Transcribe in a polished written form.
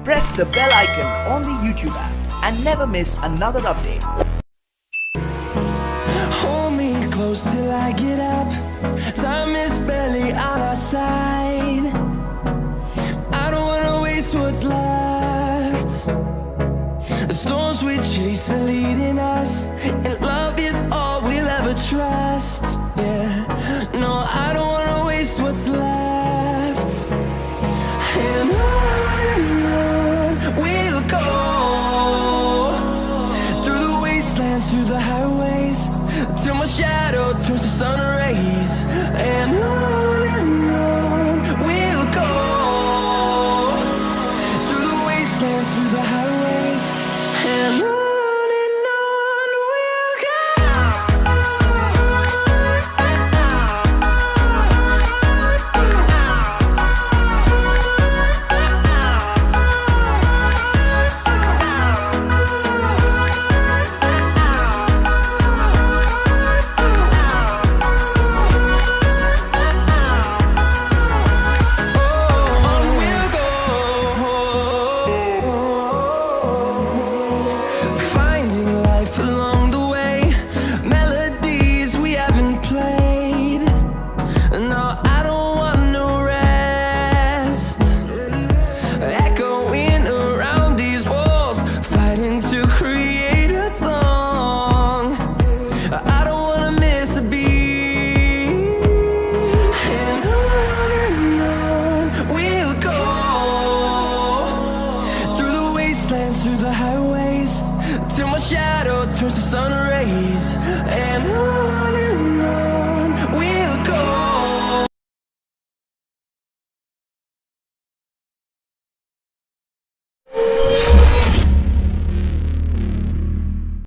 press the bell icon on the YouTube app and never miss another update. Hold me close till I get up. Time is barely on